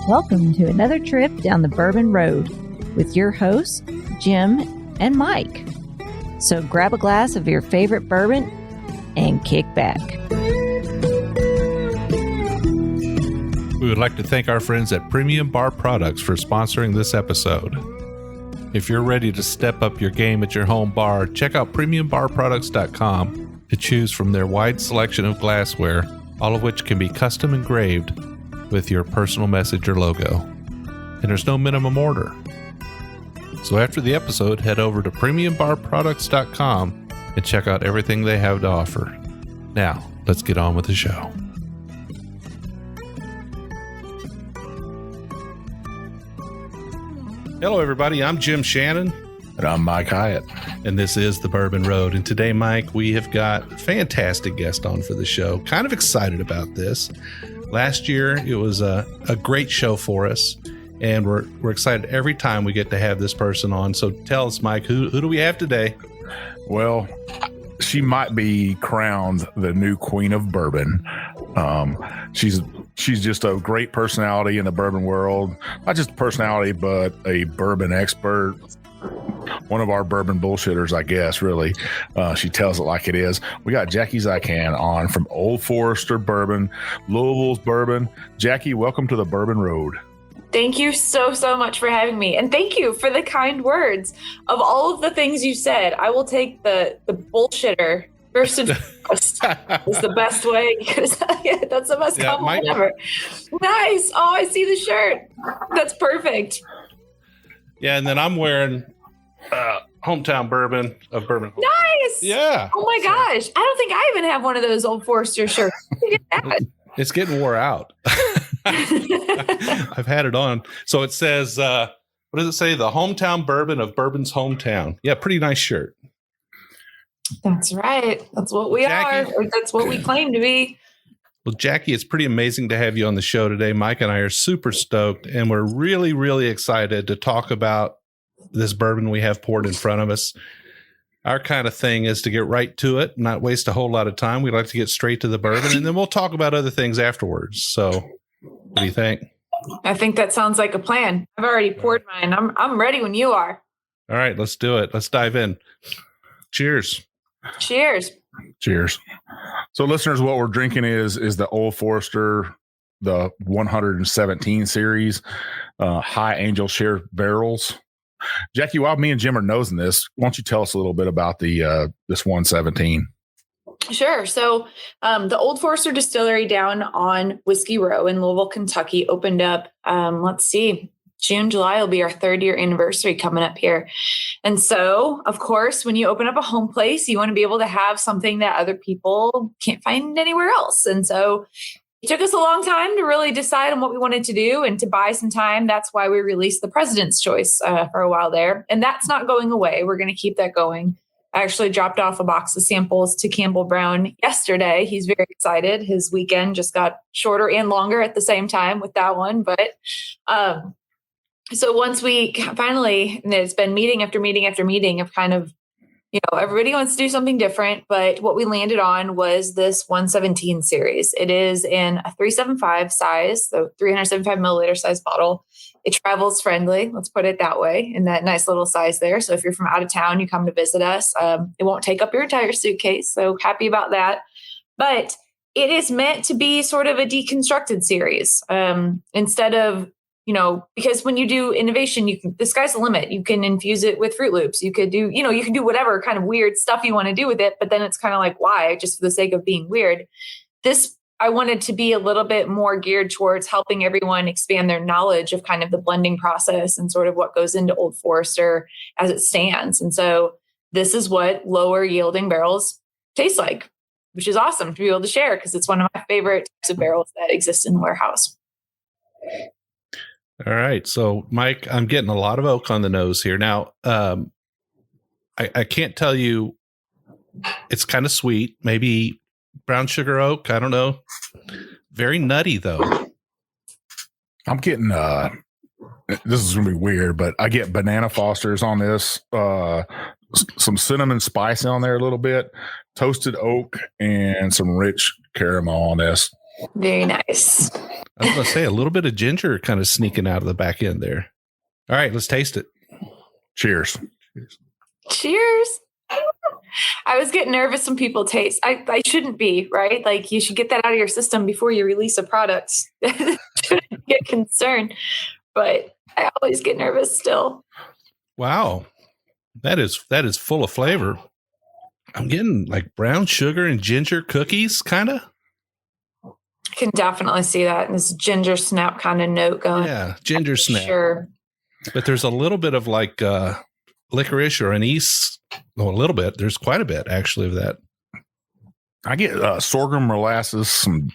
Welcome to another trip down the Bourbon Road with your hosts, Jim and Mike. So grab a glass of your favorite bourbon and kick back. We would like to thank our friends at Premium Bar Products for sponsoring this episode. If you're ready to step up your game at your home bar, check out premiumbarproducts.com to choose from their wide selection of glassware, all of which can be custom engraved with your personal message or logo. And there's no minimum order. So after the episode, head over to premiumbarproducts.com and check out everything they have to offer. Now, let's get on with the show. Hello, everybody. I'm Jim Shannon. And I'm Mike Hyatt. And this is the Bourbon Road. And today, Mike, we have got a fantastic guest on for the show. Kind of excited about this. Last year, it was a great show for us. And we're excited every time we get to have this person on. So tell us, Mike, who do we have today? Well, she might be crowned the new queen of bourbon. She's just a great personality in the bourbon world. Not just a personality, but a bourbon expert. One of our bourbon bullshitters, I guess, really. She tells it like it is. We got Jackie Zykan on from Old Forester Bourbon, Louisville's Bourbon. Jackie, welcome to the Bourbon Road. Thank you so much for having me. And thank you for the kind words. Of all of the things you said, I will take the bullshitter first and foremost. Is the best way. That's the best compliment ever. Nice. Oh, I see the shirt. That's perfect. Yeah, and then I'm wearing hometown bourbon of Bourbon. Nice. Yeah. Oh my gosh. I don't think I even have one of those Old Forester shirts. It's getting wore out. I've had it on. So it says, what does it say? The hometown bourbon of Bourbon's hometown. Yeah, pretty nice shirt. That's right. That's what we Jackie, are. Or that's what we claim to be. Well, Jackie, it's pretty amazing to have you on the show today. Mike and I are super stoked, and we're really, really excited to talk about this bourbon we have poured in front of us. Our kind of thing is to get right to it, not waste a whole lot of time. We like to get straight to the bourbon, and then we'll talk about other things afterwards. So what do you think? I think that sounds like a plan. I've already poured mine. I'm ready when you are. All right, let's do it. Let's dive in. Cheers. Cheers. Cheers. So listeners, what we're drinking is the Old Forester, the 117 series, High Angel Share barrels. Jackie, while me and Jim are nosing this, why don't you tell us a little bit about the this 117? Sure. So the Old Forester Distillery down on Whiskey Row in Louisville, Kentucky opened up, June, July will be our 3rd year anniversary coming up here. And so, of course, when you open up a home place, you want to be able to have something that other people can't find anywhere else. And so it took us a long time to really decide on what we wanted to do and to buy some time. That's why we released the President's Choice for a while there. And that's not going away. We're going to keep that going. I actually dropped off a box of samples to Campbell Brown yesterday. He's very excited. His weekend just got shorter and longer at the same time with that one. But so once we finally, and it's been meeting after meeting after meeting of kind of, everybody wants to do something different. But what we landed on was this 117 series. It is in a 375 size, so 375 milliliter size bottle. It travels friendly, let's put it that way, in that nice little size there. So if you're from out of town, you come to visit us. It won't take up your entire suitcase. So happy about that. But it is meant to be sort of a deconstructed series instead of, because when you do innovation, the sky's the limit. You can infuse it with Fruit Loops. You could do, you can do whatever kind of weird stuff you want to do with it. But then it's kind of like, why? Just for the sake of being weird. This, I wanted to be a little bit more geared towards helping everyone expand their knowledge of kind of the blending process and sort of what goes into Old Forester as it stands. And so this is what lower yielding barrels taste like, which is awesome to be able to share because it's one of my favorite types of barrels that exist in the warehouse. All right. So, Mike, I'm getting a lot of oak on the nose here. Now, I can't tell you. It's kind of sweet. Maybe brown sugar oak. I don't know. Very nutty, though. I'm getting, this is going to be weird, but I get banana Fosters on this, some cinnamon spice on there a little bit, toasted oak, and some rich caramel on this. Very nice. I was going to say a little bit of ginger kind of sneaking out of the back end there. All right, let's taste it. Cheers. Cheers. I was getting nervous when people taste. I shouldn't be, right? Like you should get that out of your system before you release a product. Shouldn't get concerned, but I always get nervous still. Wow. That is full of flavor. I'm getting like brown sugar and ginger cookies, kind of. Can definitely see that. And this ginger snap kind of note going. Yeah, ginger snap. Sure. But there's a little bit of like licorice or anise. Well, a little bit. There's quite a bit actually of that. I get sorghum molasses, some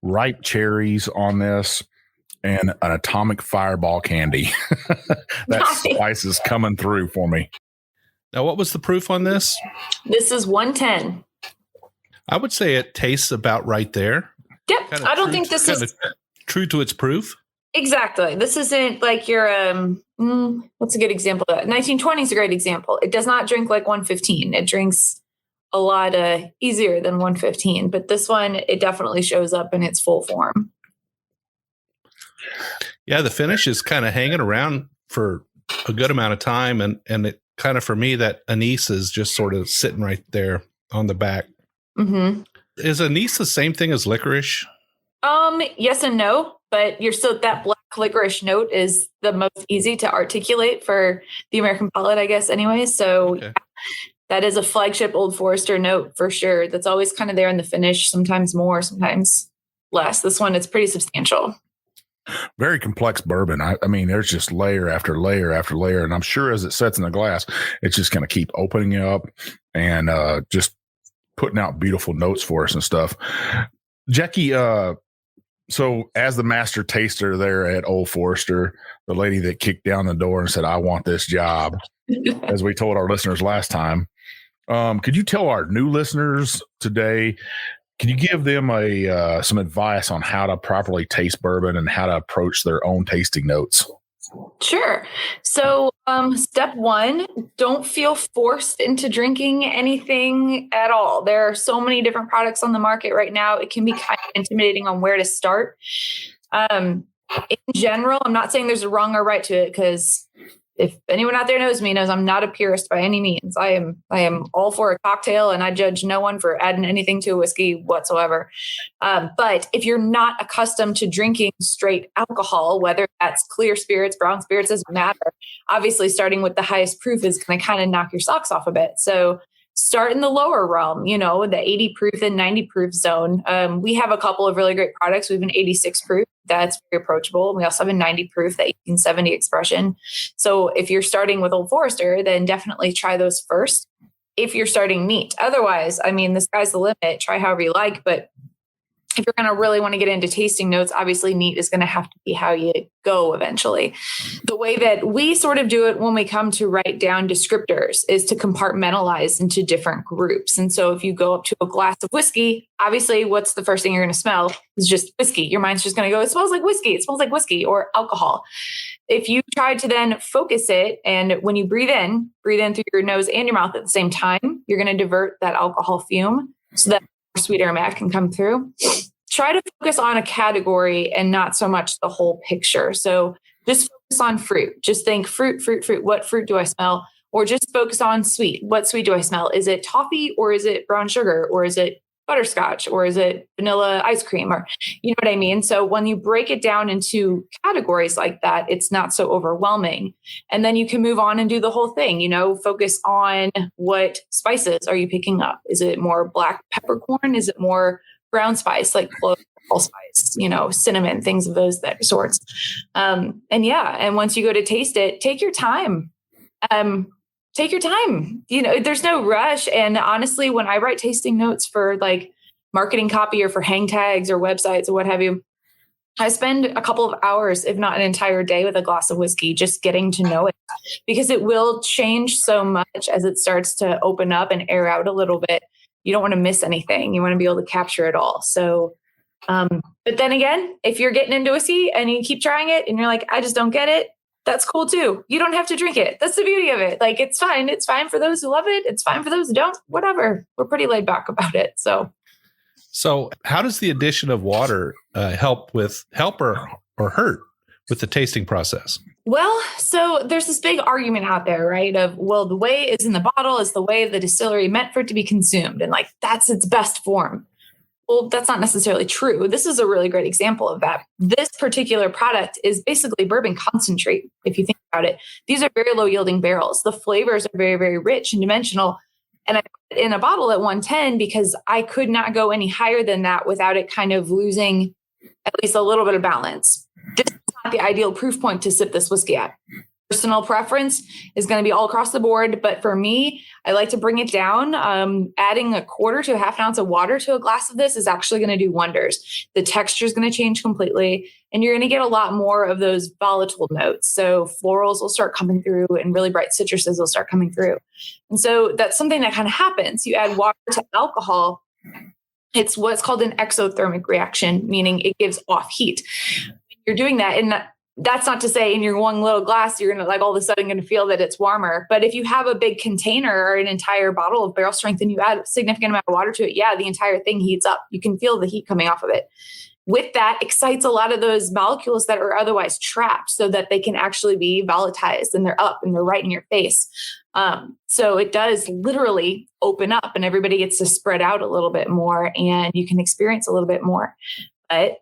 ripe cherries on this, and an atomic fireball candy. That spice is coming through for me. Now, what was the proof on this? This is 110. I would say it tastes about right there. Yep. Kinda I don't think this is true to its proof. Exactly. This isn't like your, what's a good example of that? 1920 is a great example. It does not drink like 115. It drinks a lot easier than 115. But this one, it definitely shows up in its full form. Yeah, the finish is kind of hanging around for a good amount of time. And it kind of, for me, that anise is just sort of sitting right there on the back. Mm-hmm. Is anise the same thing as licorice? Yes and no, but you're still, that black licorice note is the most easy to articulate for the American palate, I guess, anyway. So Okay. Yeah, that is a flagship Old Forester note for sure. That's always kind of there in the finish, sometimes more, sometimes less. This one, it's pretty substantial. Very complex bourbon. I mean, there's just layer after layer after layer. And I'm sure as it sets in the glass, it's just going to keep opening up and just putting out beautiful notes for us and stuff. Jackie, so as the master taster there at Old Forester, the lady that kicked down the door and said, I want this job, as we told our listeners last time, could you tell our new listeners today, can you give them some advice on how to properly taste bourbon and how to approach their own tasting notes? Sure. So step one, don't feel forced into drinking anything at all. There are so many different products on the market right now. It can be kind of intimidating on where to start. In general, I'm not saying there's a wrong or right to it, because if anyone out there knows me, knows I'm not a purist by any means. I am all for a cocktail, and I judge no one for adding anything to a whiskey whatsoever. But if you're not accustomed to drinking straight alcohol, whether that's clear spirits, brown spirits, doesn't matter. Obviously, starting with the highest proof is going to kind of knock your socks off a bit. So start in the lower realm, the 80 proof and 90 proof zone. We have a couple of really great products. We have an 86 proof that's very approachable. We also have a 90 proof, the 1870 expression. So if you're starting with Old Forester, then definitely try those first. If you're starting neat, otherwise, I mean, the sky's the limit. Try however you like, but if you're going to really want to get into tasting notes, obviously neat is going to have to be how you go eventually. The way that we sort of do it when we come to write down descriptors is to compartmentalize into different groups. And so if you go up to a glass of whiskey, obviously what's the first thing you're going to smell is just whiskey. Your mind's just going to go, it smells like whiskey. It smells like whiskey or alcohol. If you try to then focus it, and when you breathe in through your nose and your mouth at the same time, you're going to divert that alcohol fume so that sweet aromatic can come through. Try to focus on a category and not so much the whole picture. So just focus on fruit. Just think fruit. What fruit do I smell? Or just focus on sweet. What sweet do I smell? Is it toffee, or is it brown sugar, or is it butterscotch, or is it vanilla ice cream? Or you know what I mean? So when you break it down into categories like that, it's not so overwhelming. And then you can move on and do the whole thing, focus on what spices are you picking up? Is it more black peppercorn? Is it more brown spice, like clove, allspice, cinnamon, things of those sorts. And once you go to taste it, take your time. There's no rush. And honestly, when I write tasting notes for like marketing copy or for hang tags or websites or what have you, I spend a couple of hours, if not an entire day, with a glass of whiskey, just getting to know it, because it will change so much as it starts to open up and air out a little bit. You don't want to miss anything. You want to be able to capture it all. So, but then again, if you're getting into whiskey and you keep trying it and you're like, I just don't get it, that's cool too. You don't have to drink it. That's the beauty of it. Like, it's fine. It's fine for those who love it. It's fine for those who don't, whatever. We're pretty laid back about it. So So how does the addition of water help or hurt with the tasting process? Well, so there's this big argument out there, right? Of, well, the way it's in the bottle is the way the distillery meant for it to be consumed. And like, that's its best form. Well, that's not necessarily true. This is a really great example of that. This particular product is basically bourbon concentrate, if you think about it. These are very low yielding barrels. The flavors are very, very rich and dimensional. And I put it in a bottle at 110 because I could not go any higher than that without it kind of losing at least a little bit of balance. This is not the ideal proof point to sip this whiskey at. Personal preference is going to be all across the board. But for me, I like to bring it down. Adding a quarter to a half an ounce of water to a glass of this is actually going to do wonders. The texture is going to change completely, and you're going to get a lot more of those volatile notes. So florals will start coming through, and really bright citruses will start coming through. And so that's something that kind of happens. You add water to alcohol. It's what's called an exothermic reaction, meaning it gives off heat. When you're doing that, and that's not to say in your one little glass, you're going to like all of a sudden going to feel that it's warmer. But if you have a big container or an entire bottle of barrel strength and you add a significant amount of water to it, yeah, the entire thing heats up. You can feel the heat coming off of it. With that, excites a lot of those molecules that are otherwise trapped so that they can actually be volatilized and they're up and they're right in your face. So it does literally open up and everybody gets to spread out a little bit more and you can experience a little bit more. But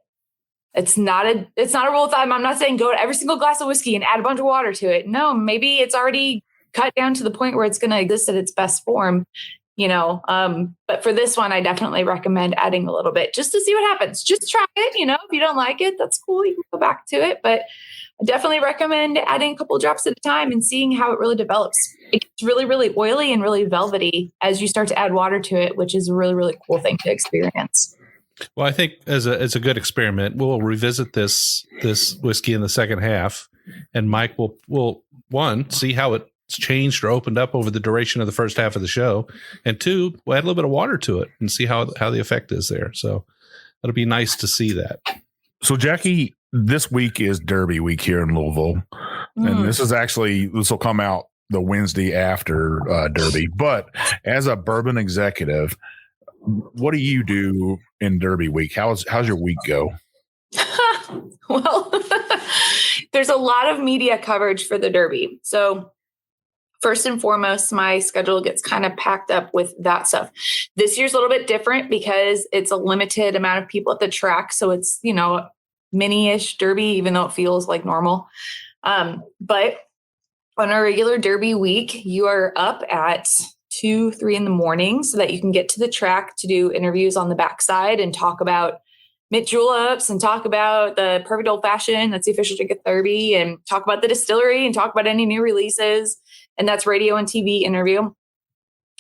it's not a rule of thumb. I'm not saying go to every single glass of whiskey and add a bunch of water to it. No, maybe it's already cut down to the point where it's going to exist at its best form, but for this one, I definitely recommend adding a little bit just to see what happens. Just try it. If you don't like it, that's cool. You can go back to it, but I definitely recommend adding a couple of drops at a time and seeing how it really develops. It gets really, really oily and really velvety as you start to add water to it, which is a really, really cool thing to experience. Well, I think as a good experiment, we'll revisit this whiskey in the second half, and Mike will one, see how it's changed or opened up over the duration of the first half of the show, and two, we'll add a little bit of water to it and see how the effect is there. So it'll be nice to see that. So Jackie, this week is Derby week here in Louisville, and this will come out the Wednesday after Derby. But as a bourbon executive, what do you do in Derby week? How's your week go? Well, there's a lot of media coverage for the Derby. So first and foremost, my schedule gets kind of packed up with that stuff. This year's a little bit different because it's a limited amount of people at the track. So it's, mini-ish Derby, even though it feels like normal. But on a regular Derby week, you are up at 2-3 in the morning so that you can get to the track to do interviews on the backside and talk about mint juleps and talk about the perfect old fashioned. That's the official drink at Derby, and talk about the distillery and talk about any new releases. And that's radio and TV interview.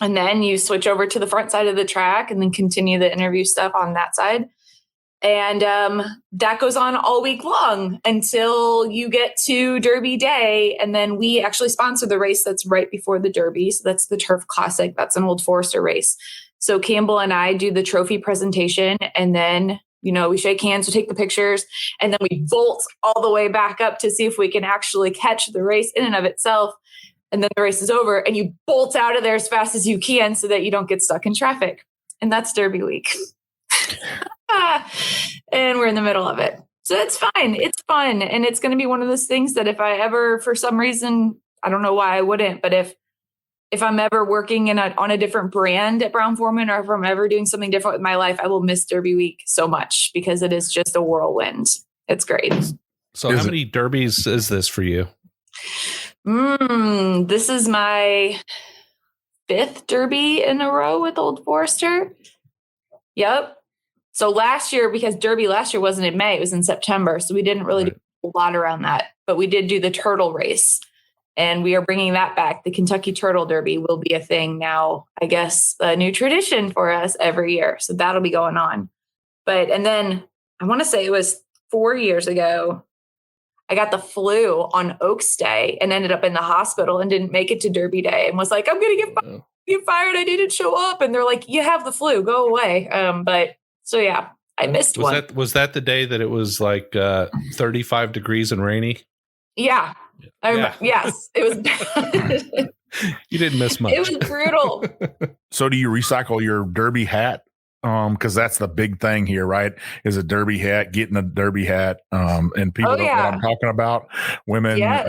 And then you switch over to the front side of the track and then continue the interview stuff on that side. And that goes on all week long until you get to Derby Day. And then we actually sponsor the race that's right before the Derby. So that's the Turf Classic. That's an Old Forester race. So Campbell and I do the trophy presentation, and then, we shake hands, we take the pictures, and then we bolt all the way back up to see if we can actually catch the race in and of itself. And then the race is over and you bolt out of there as fast as you can so that you don't get stuck in traffic. And that's Derby week. And we're in the middle of it. So it's fine. It's fun. And it's going to be one of those things that if I ever, for some reason, I don't know why I wouldn't, but if I'm ever working on a different brand at Brown-Forman, or if I'm ever doing something different with my life, I will miss Derby week so much because it is just a whirlwind. It's great. So how many Derbies is this for you? This is my 5th Derby in a row with Old Forester. Yep. So last year, because Derby last year wasn't in May, it was in September. So we didn't really do a lot around that, but we did do the turtle race, and we are bringing that back. The Kentucky Turtle Derby will be a thing now, I guess, a new tradition for us every year. So that'll be going on. And then I want to say it was 4 years ago, I got the flu on Oaks Day and ended up in the hospital and didn't make it to Derby Day and was like, I'm going to get fired. I didn't show up. And they're like, you have the flu, go away. So yeah, I missed one. Was that the day that it was like 35 degrees and rainy? Yeah. Yes, it was. You didn't miss much. It was brutal. So do you recycle your Derby hat because that's the big thing here, right? Is a derby hat, getting a derby hat, and people know what I'm talking about. Women, Yes.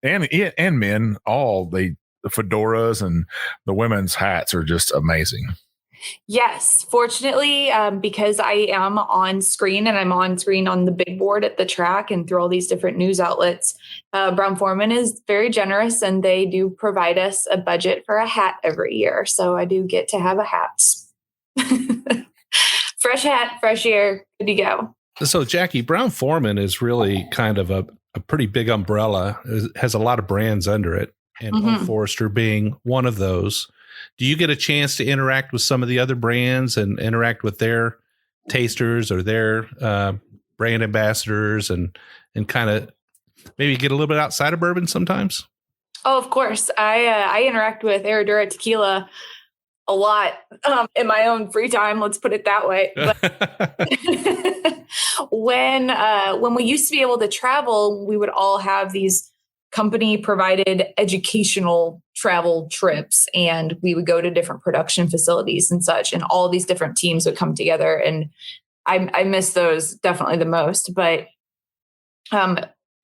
And men, the fedoras and the women's hats are just amazing. Yes, fortunately, because I am on screen and I'm on screen on the big board at the track and through all these different news outlets, Brown-Forman is very generous and they do provide us a budget for a hat every year. So I do get to have a hat. Fresh hat, fresh air, good to go. So Jackie, Brown-Forman is really kind of a pretty big umbrella. It has a lot of brands under it, and Old Forester being one of those. Do you get a chance to interact with some of the other brands and interact with their tasters or their brand ambassadors and kind of maybe get a little bit outside of bourbon sometimes? Oh, of course. I interact with Herradura tequila a lot in my own free time. Let's put it that way. But when we used to be able to travel, we would all have these company provided educational travel trips, and we would go to different production facilities and such, and all these different teams would come together. And I miss those definitely the most. But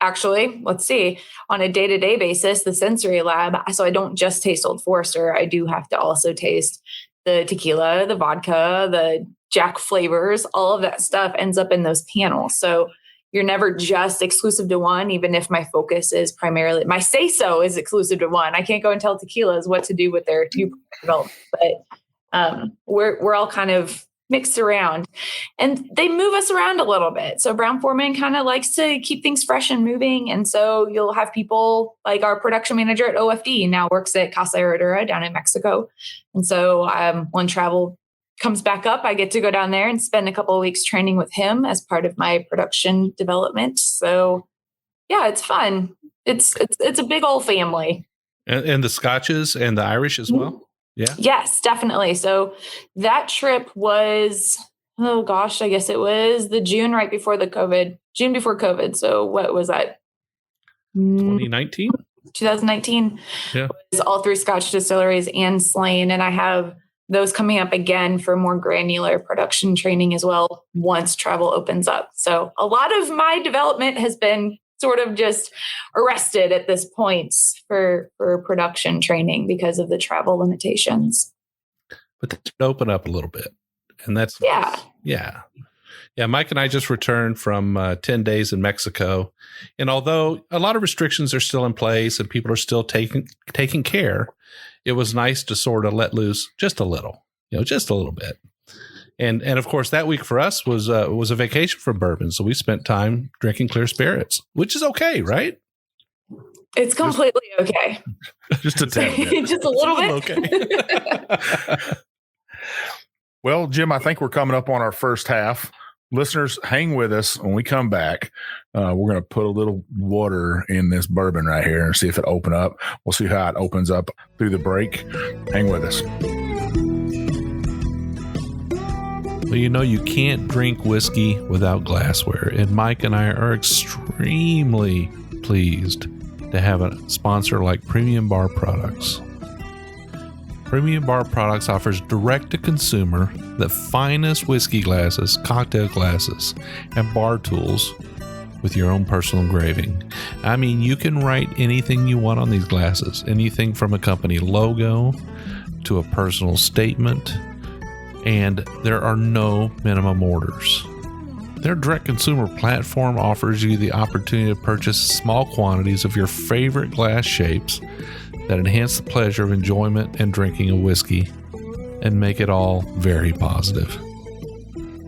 actually, let's see, on a day-to-day basis, the sensory lab, so I don't just taste Old Forester. I do have to also taste the tequila, the vodka, the Jack flavors, all of that stuff ends up in those panels. So you're never just exclusive to one, even if my focus is primarily, my say-so is exclusive to one. I can't go and tell tequilas what to do with their new development, but we're all kind of mixed around, and they move us around a little bit. So Brown-Forman kind of likes to keep things fresh and moving. And so you'll have people like our production manager at OFD now works at Casa Herradura down in Mexico. And so when travel comes back up, I get to go down there and spend a couple of weeks training with him as part of my production development. So yeah, it's fun. It's a big old family. And the Scotches and the Irish as well. Yeah. Yes, definitely. So that trip was, oh gosh, I guess it was the June before COVID. So what was that? 2019? 2019. Yeah. It was all three Scotch distilleries and Slane. And I have those coming up again for more granular production training as well once travel opens up. So a lot of my development has been sort of just arrested at this point for production training because of the travel limitations. But they open up a little bit. And that's, yeah. Mike and I just returned from 10 days in Mexico. And although a lot of restrictions are still in place and people are still taking care, it was nice to sort of let loose just a little bit. And of course, that week for us was a vacation from bourbon. So we spent time drinking clear spirits, which is okay, right? It's completely okay. Just a tad bit. Just a little bit. Okay. Well, Jim, I think we're coming up on our first half. Listeners, hang with us. When we come back, we're going to put a little water in this bourbon right here and see if it opens up. We'll see how it opens up through the break. Hang with us. Well, you can't drink whiskey without glassware. And Mike and I are extremely pleased to have a sponsor like Premium Bar Products. Premium Bar Products offers direct-to-consumer the finest whiskey glasses, cocktail glasses, and bar tools with your own personal engraving. I mean, you can write anything you want on these glasses, anything from a company logo to a personal statement, and there are no minimum orders. Their direct-consumer platform offers you the opportunity to purchase small quantities of your favorite glass shapes that enhance the pleasure of enjoyment and drinking of whiskey and make it all very positive.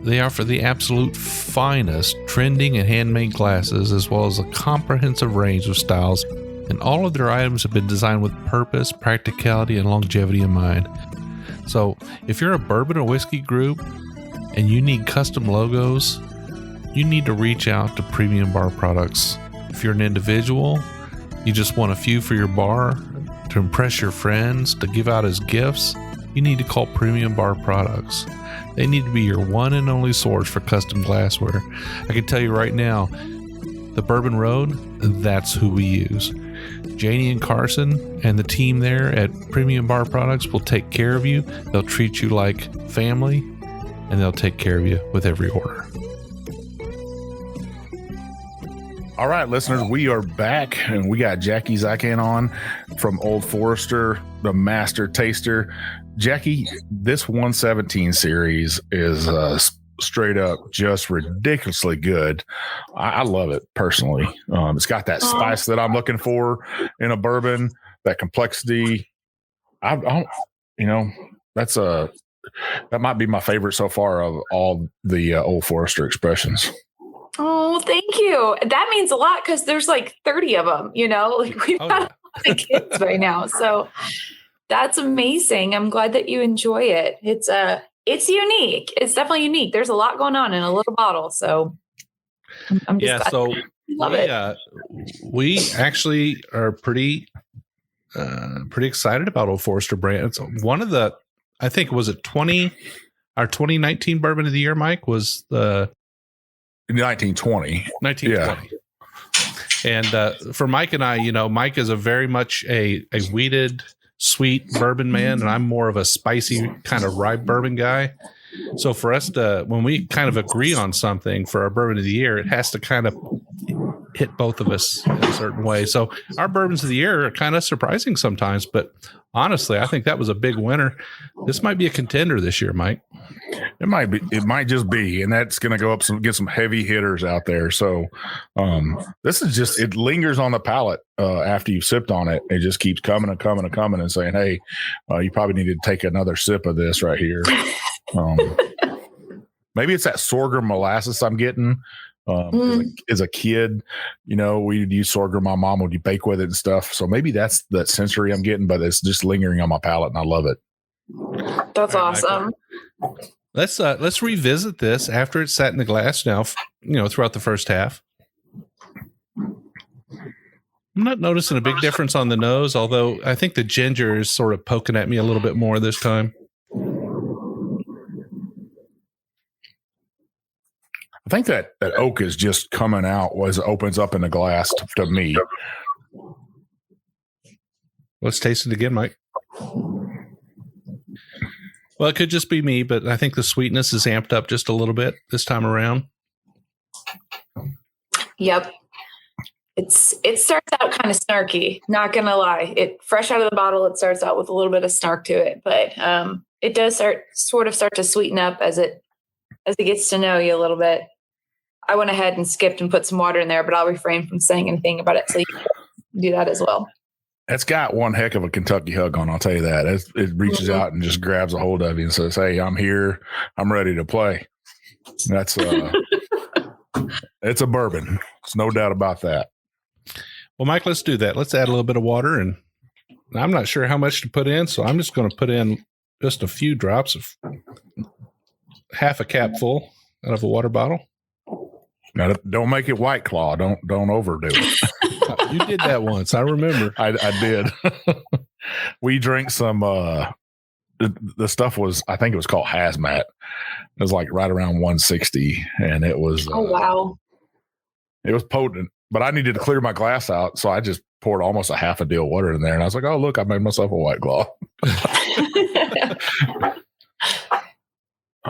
They offer the absolute finest trending and handmade glasses as well as a comprehensive range of styles, and all of their items have been designed with purpose, practicality, and longevity in mind. So if you're a bourbon or whiskey group and you need custom logos, you need to reach out to Premium Bar Products. If you're an individual, you just want a few for your bar, to impress your friends, to give out as gifts, you need to call Premium Bar Products. They need to be your one and only source for custom glassware. I can tell you right now, the Bourbon Road, that's who we use. Janie and Carson and the team there at Premium Bar Products will take care of you. They'll treat you like family, and they'll take care of you with every order. All right, listeners, we are back, and we got Jackie Zykan on from Old Forester, the master taster. Jackie, this 117 series is straight up just ridiculously good. I love it personally. It's got that spice that I'm looking for in a bourbon, that complexity. That might be my favorite so far of all the Old Forester expressions. Oh, thank you. That means a lot because there's like 30 of them, we've got a lot of kids right now. So that's amazing. I'm glad that you enjoy it. It's unique. It's definitely unique. There's a lot going on in a little bottle. So I'm just glad. So love it. We actually are pretty excited about Old Forester brand. It's one of the, I think, was it our 2019 Bourbon of the Year, Mike, was the 1920. Yeah. And for Mike and I, Mike is a very much a wheated, sweet bourbon man, and I'm more of a spicy kind of rye bourbon guy. So for us when we kind of agree on something for our Bourbon of the Year, it has to kind of hit both of us in a certain way. So our Bourbons of the Year are kind of surprising sometimes, but honestly, I think that was a big winner. This might be a contender this year, Mike. It might be. It might just be, and that's going to go up get some heavy hitters out there. So this is just, it lingers on the palate after you've sipped on it. It just keeps coming and coming and coming and saying, hey, you probably need to take another sip of this right here. Maybe it's that sorghum molasses I'm getting. As a kid, we'd use sorghum. My mom would bake with it and stuff. So maybe that's that sensory I'm getting, but it's just lingering on my palate, and I love it. That's awesome. Let's revisit this after it's sat in the glass now, throughout the first half. I'm not noticing a big difference on the nose, although I think the ginger is sort of poking at me a little bit more this time. I think that oak is just coming out as it opens up in the glass to me. Let's taste it again, Mike. Well, it could just be me, but I think the sweetness is amped up just a little bit this time around. Yep. It starts out kind of snarky, not going to lie. It fresh out of the bottle, it starts out with a little bit of snark to it, but it does start to sweeten up as it gets to know you a little bit. I went ahead and skipped and put some water in there, but I'll refrain from saying anything about it, so you can do that as well. It's got one heck of a Kentucky hug on, I'll tell you that. It reaches out and just grabs a hold of you and says, hey, I'm here. I'm ready to play. That's it's a bourbon. There's no doubt about that. Well, Mike, let's do that. Let's add a little bit of water, and I'm not sure how much to put in, so I'm just going to put in just a few drops of half a cap full out of a water bottle. Now, don't make it White Claw. Don't overdo it. You did that once. I remember. I did. We drank some, the stuff was, I think it was called Hazmat. It was like right around 160, and it was, oh, wow. It was potent, but I needed to clear my glass out. So I just poured almost a half a deal of water in there, and I was like, oh, look, I made myself a White Claw.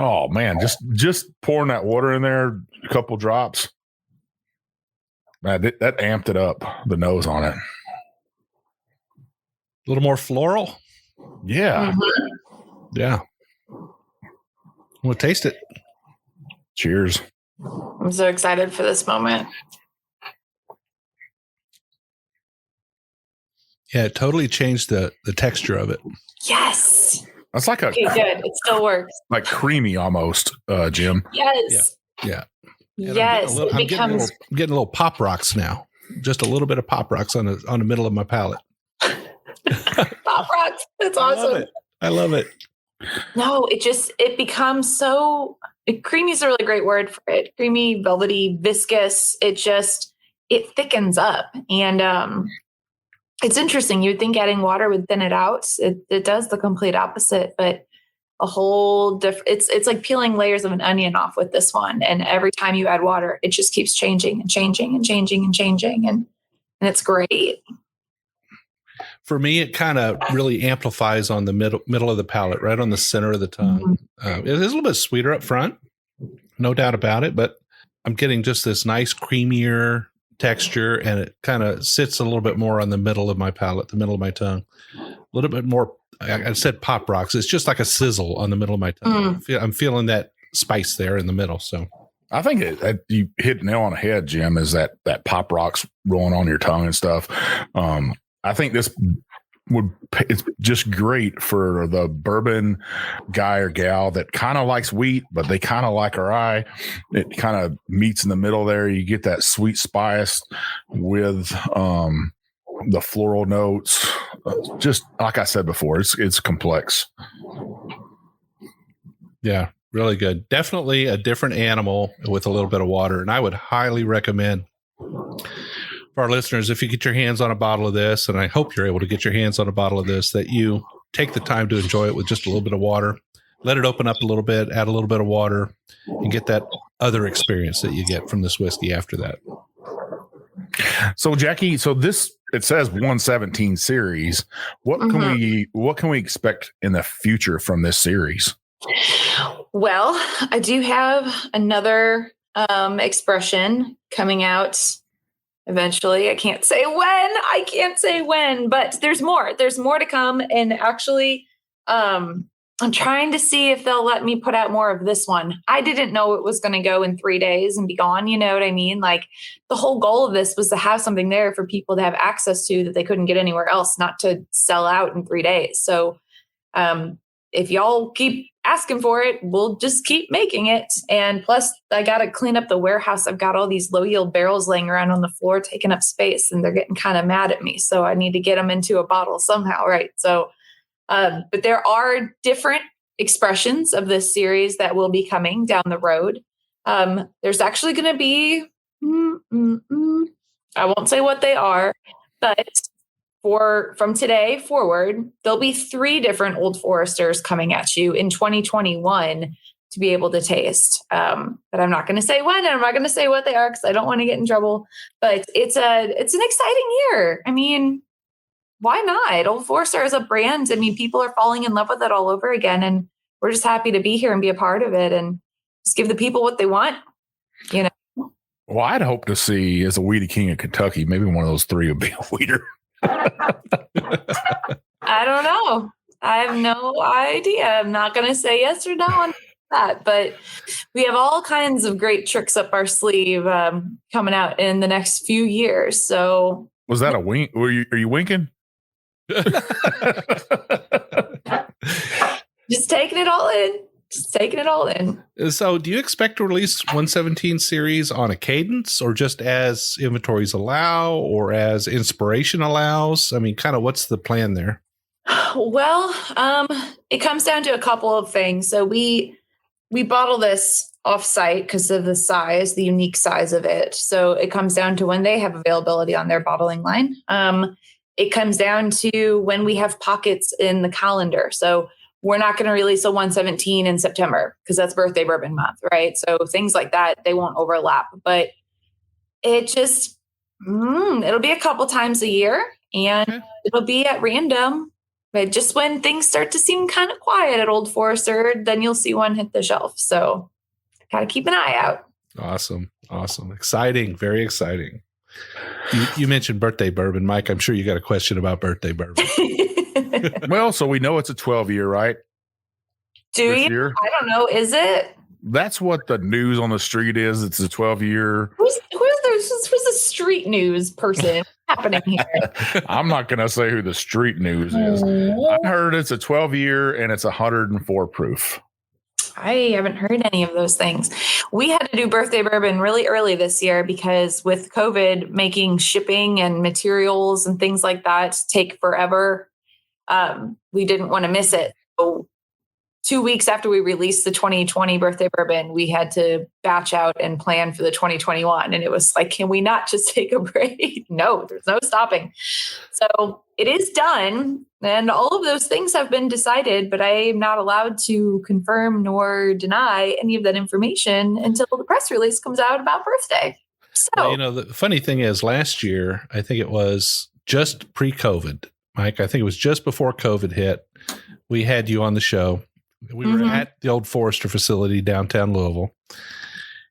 Oh man, just pouring that water in there, a couple drops. Man, that amped it up, the nose on it. A little more floral. Yeah. Mm-hmm. Yeah. We'll taste it. Cheers. I'm so excited for this moment. Yeah, it totally changed the texture of it. Yes. That's like okay, good. It still works. Like creamy almost, Jim. Yes. Yeah. Yes. I'm getting a little pop rocks now. Just a little bit of pop rocks on the middle of my palate. Pop rocks. That's awesome. I love it. No, it becomes so creamy is a really great word for it. Creamy, velvety, viscous. It thickens up. And it's interesting. You would think adding water would thin it out. It does the complete opposite, but a whole different, it's like peeling layers of an onion off with this one. And every time you add water, it just keeps changing and changing and changing and changing. And it's great. For me, it kind of really amplifies on the middle of the palate, right on the center of the tongue. It is a little bit sweeter up front, no doubt about it, but I'm getting just this nice creamier texture, and it kind of sits a little bit more on the middle of my palate, the middle of my tongue. A little bit more, I said pop rocks. It's just like a sizzle on the middle of my tongue. I'm feeling that spice there in the middle. So I think you hit the nail on the head, Jim, is that pop rocks rolling on your tongue and stuff. I think it's just great for the bourbon guy or gal that kind of likes wheat, but they kind of like rye. It kind of meets in the middle there. You get that sweet spice with the floral notes. Just like I said before, it's complex. Yeah, really good. Definitely a different animal with a little bit of water. And I would highly recommend for our listeners, if you get your hands on a bottle of this, and I hope you're able to get your hands on a bottle of this, that you take the time to enjoy it with just a little bit of water. Let it open up a little bit, add a little bit of water, and get that other experience that you get from this whiskey after that. So, Jackie, it says 117 series. What can we expect in the future from this series? Well, I do have another expression coming out eventually. I can't say when, but there's more to come. And actually, I'm trying to see if they'll let me put out more of this one. I didn't know it was going to go in 3 days and be gone. You know what I mean? Like, the whole goal of this was to have something there for people to have access to that they couldn't get anywhere else, not to sell out in 3 days. So, if y'all keep asking for it, we'll just keep making it. And plus, I got to clean up the warehouse. I've got all these low yield barrels laying around on the floor, taking up space, and they're getting kind of mad at me. So I need to get them into a bottle somehow. Right. So, but there are different expressions of this series that will be coming down the road. There's actually going to be, I won't say what they are, but from today forward, there'll be 3 different Old Foresters coming at you in 2021 to be able to taste. But I'm not going to say when, and I'm not going to say what they are because I don't want to get in trouble. But it's an exciting year. I mean, why not? Old Forester is a brand. I mean, people are falling in love with it all over again, and we're just happy to be here and be a part of it and just give the people what they want. You know. Well, I'd hope to see, as a Weedy King of Kentucky, maybe one of those 3 would be a weeder. I don't know. I have no idea. I'm not going to say yes or no on that, but we have all kinds of great tricks up our sleeve coming out in the next few years. So, was that a wink? Are you winking? Just taking it all in. So do you expect to release 117 series on a cadence, or just as inventories allow, or as inspiration allows? I mean, kind of what's the plan there? Well, it comes down to a couple of things. So we bottle this off-site because of the unique size of it. So it comes down to when they have availability on their bottling line. It comes down to when we have pockets in the calendar. So we're not going to release a 117 in September because that's birthday bourbon month, right? So things like that, they won't overlap. But it just, it'll be a couple times a year, and it'll be at random. But just when things start to seem kind of quiet at Old Forester, then you'll see one hit the shelf. So got to keep an eye out. Awesome. Exciting. Very exciting. You mentioned birthday bourbon, Mike. I'm sure you got a question about birthday bourbon. Well, so we know it's a 12-year, right? Do you? Year? I don't know. Is it? That's what the news on the street is. It's a 12-year. Who's the street news person happening here? I'm not going to say who the street news is. I heard it's a 12-year and it's 104 proof. I haven't heard any of those things. We had to do birthday bourbon really early this year because with COVID, making shipping and materials and things like that take forever. We didn't want to miss it. So 2 weeks after we released the 2020 birthday bourbon, we had to batch out and plan for the 2021. And it was like, can we not just take a break? No, there's no stopping. So it is done. And all of those things have been decided, but I am not allowed to confirm nor deny any of that information until the press release comes out about birthday. So, well, the funny thing is, last year, I think it was just pre-COVID, Mike. I think it was just before COVID hit. We had you on the show. We were at the old Forester facility downtown Louisville,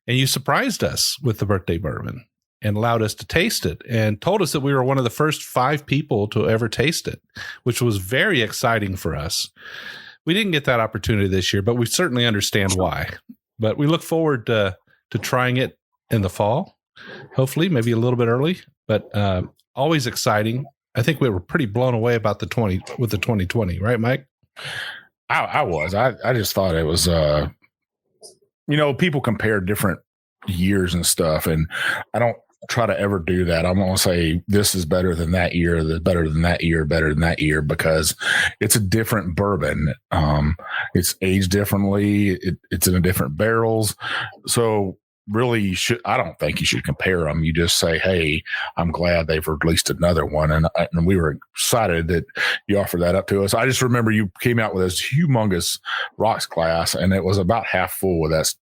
and you surprised us with the birthday bourbon and allowed us to taste it and told us that we were one of the first 5 people to ever taste it, which was very exciting for us. We didn't get that opportunity this year, but we certainly understand why. But we look forward to trying it in the fall, hopefully, maybe a little bit early, but always exciting. I think we were pretty blown away about the 2020, right, Mike? I was. I just thought it was, people compare different years and stuff, and I don't try to ever do that. I'm going to say this is better than that year, better than that year, better than that year, because it's a different bourbon. It's aged differently. It's in a different barrels. So really, I don't think you should compare them. You just say, hey, I'm glad they've released another one. And we were excited that you offered that up to us. I just remember you came out with this humongous rocks glass, and it was about half full with a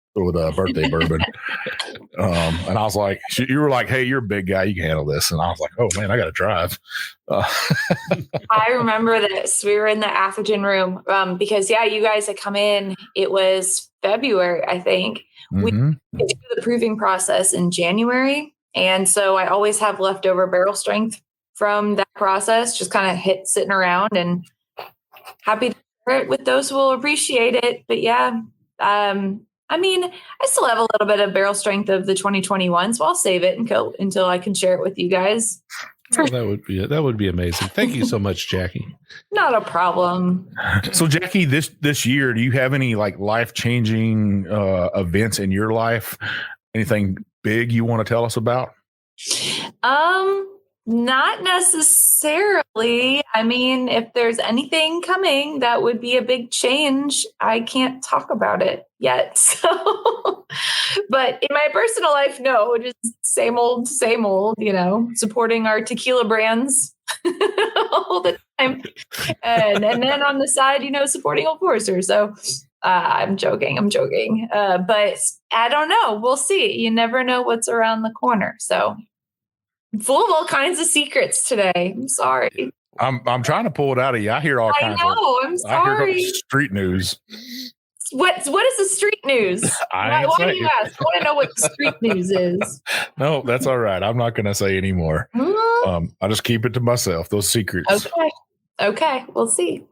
birthday bourbon. And I was like, you were like, hey, you're a big guy, you can handle this. And I was like, oh man, I got to drive. I remember this. We were in the Atherton room because you guys had come in. It was February, I think. We did the proving process in January. And so I always have leftover barrel strength from that process, just kind of sitting around, and happy to share it with those who will appreciate it. But I still have a little bit of barrel strength of the 2021, so I'll save it until I can share it with you guys. Oh, that would be amazing. Thank you so much, Jackie. Not a problem. So, Jackie, this year, do you have any life-changing events in your life? Anything big you want to tell us about? Not necessarily. I mean, if there's anything coming that would be a big change, I can't talk about it yet. So, but in my personal life, no, just same old, supporting our tequila brands all the time. And then on the side, supporting Old Forester. So I'm joking. But I don't know. We'll see. You never know what's around the corner. So full of all kinds of secrets today. I'm sorry. I'm trying to pull it out of you. I hear all kinds of. I'm sorry. I hear street news. What is the street news? Why do you ask? I want to know what the street news is. No, that's all right. I'm not going to say any more. I'll just keep it to myself. Those secrets. Okay. We'll see.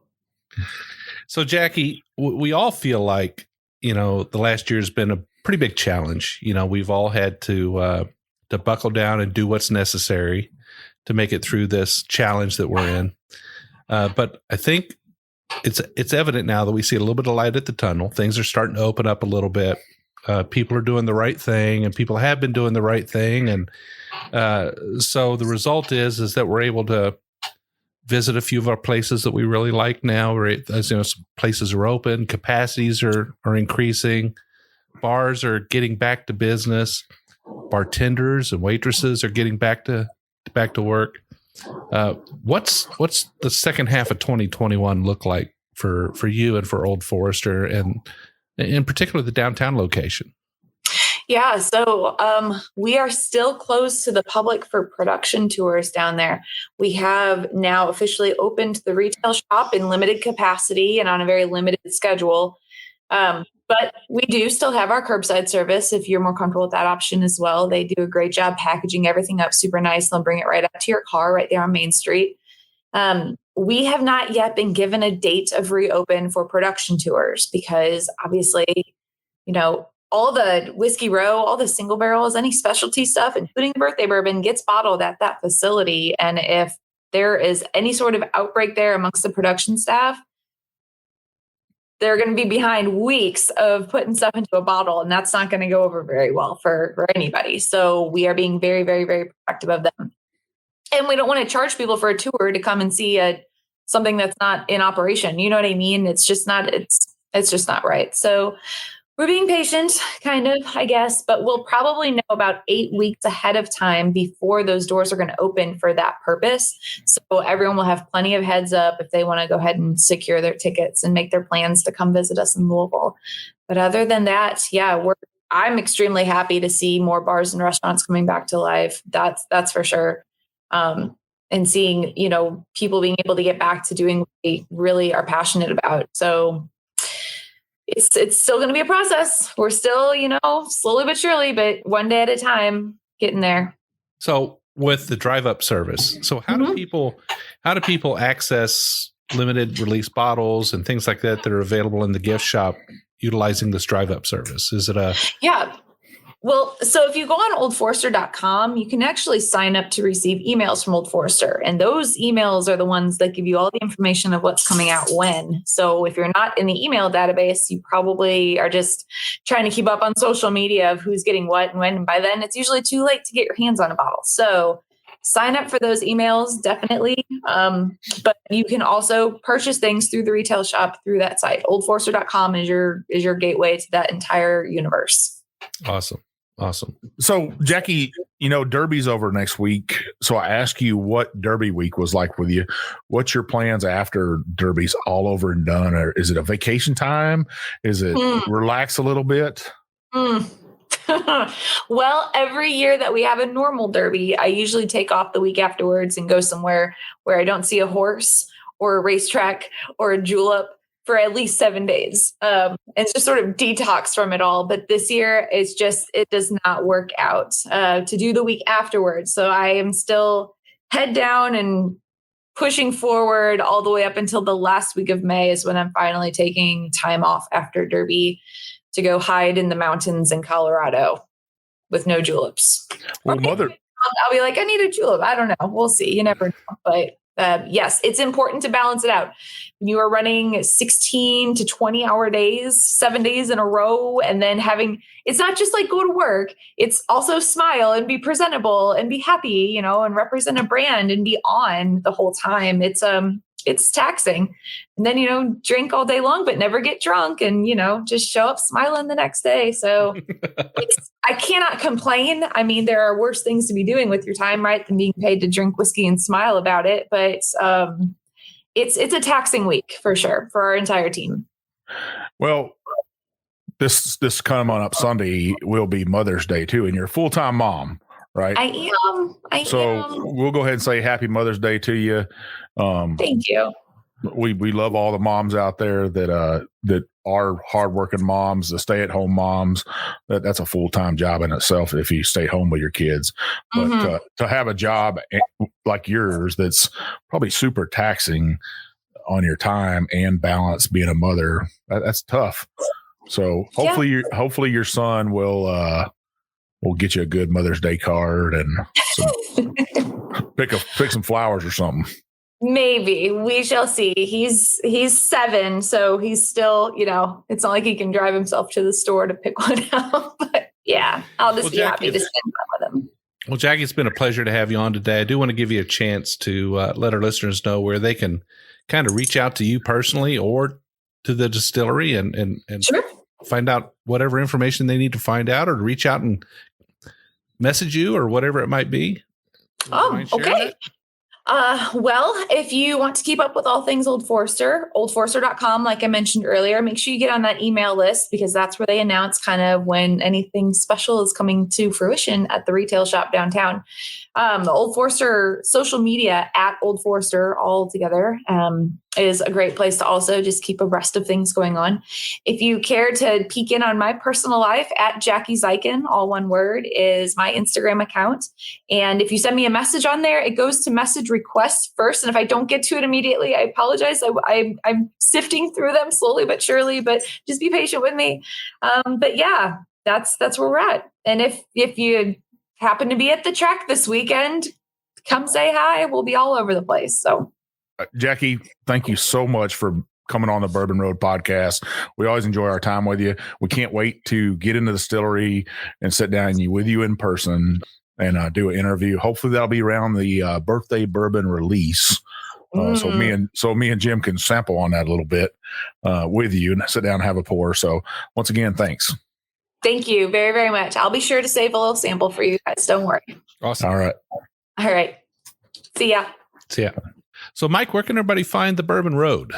So, Jackie, we all feel like the last year has been a pretty big challenge. We've all had to buckle down and do what's necessary to make it through this challenge that we're in. But I think it's evident now that we see a little bit of light at the tunnel. Things are starting to open up a little bit. People are doing the right thing, and people have been doing the right thing. And so the result is that we're able to visit a few of our places that we really like now. Some places are open, capacities are increasing, bars are getting back to business. Bartenders and waitresses are getting back to work. What's the second half of 2021 look like for you and for Old Forester, and in particular the downtown location? Yeah, so we are still closed to the public for production tours down there. We have now officially opened the retail shop in limited capacity and on a very limited schedule. But we do still have our curbside service if you're more comfortable with that option as well. They do a great job packaging everything up super nice. They'll bring it right up to your car right there on Main Street. We have not yet been given a date of reopen for production tours because obviously, all the Whiskey Row, all the single barrels, any specialty stuff, including the birthday bourbon, gets bottled at that facility. And if there is any sort of outbreak there amongst the production staff, they're going to be behind weeks of putting stuff into a bottle, and that's not going to go over very well for anybody. So we are being very, very, very protective of them. And we don't want to charge people for a tour to come and see something that's not in operation. You know what I mean? It's just not right. So we're being patient, kind of, I guess, but we'll probably know about 8 weeks ahead of time before those doors are going to open for that purpose. So everyone will have plenty of heads up if they want to go ahead and secure their tickets and make their plans to come visit us in Louisville. But other than that, I'm extremely happy to see more bars and restaurants coming back to life. That's for sure. and seeing, people being able to get back to doing what they really are passionate about. So it's still going to be a process. We're still, slowly but surely, but one day at a time, getting there. So with the drive up service, so how do people access limited release bottles and things like that are available in the gift shop utilizing this drive up service? Is it Yeah. Well, so if you go on oldforester.com, you can actually sign up to receive emails from Old Forester. And those emails are the ones that give you all the information of what's coming out when. So if you're not in the email database, you probably are just trying to keep up on social media of who's getting what and when. And by then, it's usually too late to get your hands on a bottle. So sign up for those emails, definitely. But you can also purchase things through the retail shop through that site. Oldforester.com is your gateway to that entire universe. Awesome. So, Jackie, Derby's over next week. So I ask you what Derby week was like with you. What's your plans after Derby's all over and done? Or is it a vacation time? Is it relax a little bit? Well, every year that we have a normal Derby, I usually take off the week afterwards and go somewhere where I don't see a horse or a racetrack or a julep for at least 7 days. And just sort of detox from it all. But this year, it does not work out to do the week afterwards. So I am still head down and pushing forward all the way up until the last week of May is when I'm finally taking time off after Derby to go hide in the mountains in Colorado with no juleps. Well, I'll be like, I need a julep. I don't know. We'll see. You never know. But yes, it's important to balance it out. When you are running 16 to 20 hour days, 7 days in a row, and then it's not just like go to work. It's also smile and be presentable and be happy, and represent a brand and be on the whole time. It's taxing. And then, drink all day long, but never get drunk and, just show up smiling the next day. So I cannot complain. I mean, there are worse things to be doing with your time, right, than being paid to drink whiskey and smile about it. But it's a taxing week for sure for our entire team. Well, this coming up Sunday will be Mother's Day too. And you're a full-time mom, right? I am. So we'll go ahead and say Happy Mother's Day to you. Thank you. We love all the moms out there that are hardworking moms, the stay-at-home moms. That's a full-time job in itself if you stay home with your kids. But to have a job like yours that's probably super taxing on your time and balance being a mother, that's tough. So hopefully your son will get you a good Mother's Day card and pick some flowers or something. Maybe we shall see. He's 7, so he's still, it's not like he can drive himself to the store to pick one out. But yeah, I'll just be happy to spend time with him. Well, Jackie, it's been a pleasure to have you on today. I do want to give you a chance to let our listeners know where they can kind of reach out to you personally or to the distillery and sure. Find out whatever information they need to find out, or to reach out and message you or whatever it might be. Okay. Well, if you want to keep up with all things Old Forester, oldforester.com, like I mentioned earlier, make sure you get on that email list because that's where they announce kind of when anything special is coming to fruition at the retail shop downtown. The Old Forester social media at Old Forester all together is a great place to also just keep abreast of things going on. If you care to peek in on my personal life, at Jackie Zykan, all one word, is my Instagram account. And if you send me a message on there, it goes to message requests first. And if I don't get to it immediately, I apologize. I'm sifting through them slowly but surely, but just be patient with me. But yeah, that's where we're at. And if you happen to be at the track this weekend, come say hi. We'll be all over the place. So, Jackie, thank you so much for coming on the Bourbon Road podcast. We always enjoy our time with you. We can't wait to get into the distillery and sit down with you in person and do an interview. Hopefully that'll be around the birthday bourbon release. So me and Jim can sample on that a little bit with you and sit down and have a pour. So once again, thanks. Thank you very, very much. I'll be sure to save a little sample for you guys. Don't worry. Awesome. All right. See ya. So, Mike, where can everybody find the Bourbon Road?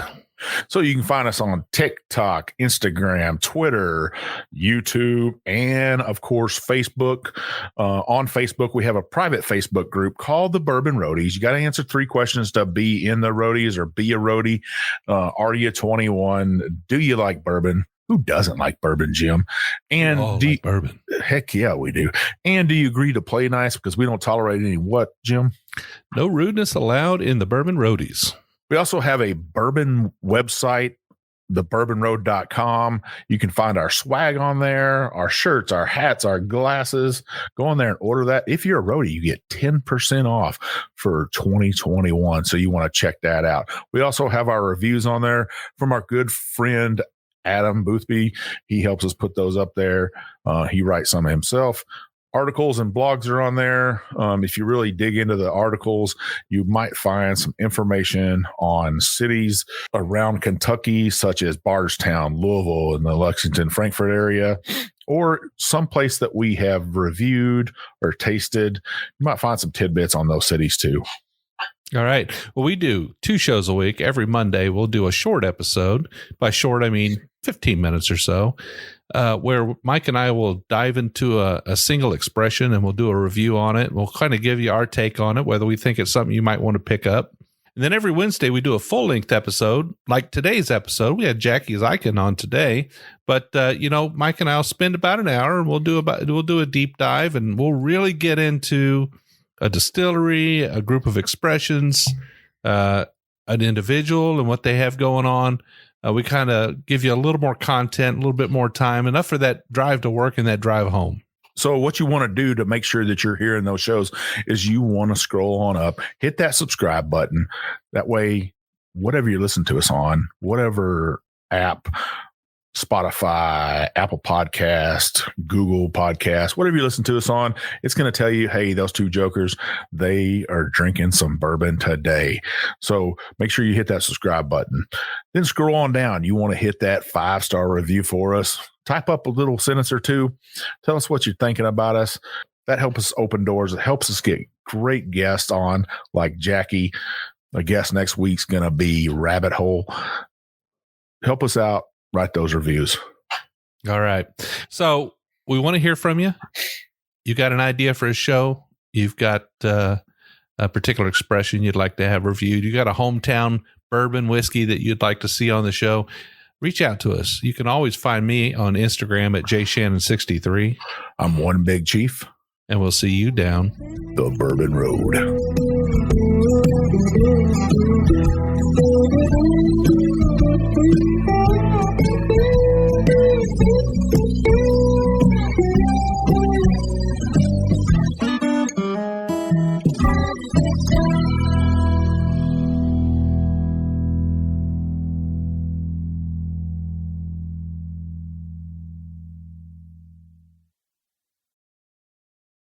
So you can find us on TikTok, Instagram, Twitter, YouTube, and of course, Facebook. On Facebook, we have a private Facebook group called the Bourbon Roadies. You got to answer 3 questions to be in the Roadies or be a roadie. Are you 21? Do you like bourbon? Who doesn't like bourbon, Jim? And like bourbon. Heck yeah, we do. And do you agree to play nice? Because we don't tolerate any what, Jim? No rudeness allowed in the Bourbon Roadies. We also have a bourbon website, thebourbonroad.com. You can find our swag on there, our shirts, our hats, our glasses. Go on there and order that. If you're a roadie, you get 10% off for 2021. So you want to check that out. We also have our reviews on there from our good friend, Adam Boothby. He helps us put those up there. He writes some himself. Articles and blogs are on there. If you really dig into the articles, you might find some information on cities around Kentucky, such as Bardstown, Louisville, and the Lexington, Frankfort area, or someplace that we have reviewed or tasted. You might find some tidbits on those cities too. All right. Well, we do 2 shows a week. Every Monday, we'll do a short episode. By short, I mean 15 minutes or so, where Mike and I will dive into a single expression and we'll do a review on it. We'll kind of give you our take on it, whether we think it's something you might want to pick up. And then every Wednesday, we do a full-length episode. Like today's episode, we had Jackie Zykan on today. But, Mike and I will spend about an hour and we'll do a deep dive and we'll really get into a distillery, a group of expressions, an individual and what they have going on. We kind of give you a little more content, a little bit more time, enough for that drive to work and that drive home. So what you want to do to make sure that you're hearing those shows is you want to scroll on up, hit that subscribe button. That way, whatever you listen to us on, whatever app, Spotify, Apple Podcast, Google Podcast, whatever you listen to us on, it's going to tell you, hey, those 2 jokers, they are drinking some bourbon today. So make sure you hit that subscribe button. Then scroll on down. You want to hit that 5-star review for us. Type up a little sentence or 2. Tell us what you're thinking about us. That helps us open doors. It helps us get great guests on, like Jackie. A guest next week's going to be Rabbit Hole. Help us out. Write those reviews. All right. So we want to hear from you. You got an idea for a show. You've got a particular expression you'd like to have reviewed. You got a hometown bourbon whiskey that you'd like to see on the show. Reach out to us. You can always find me on Instagram at jshannon63. I'm One Big Chief. And we'll see you down the Bourbon Road.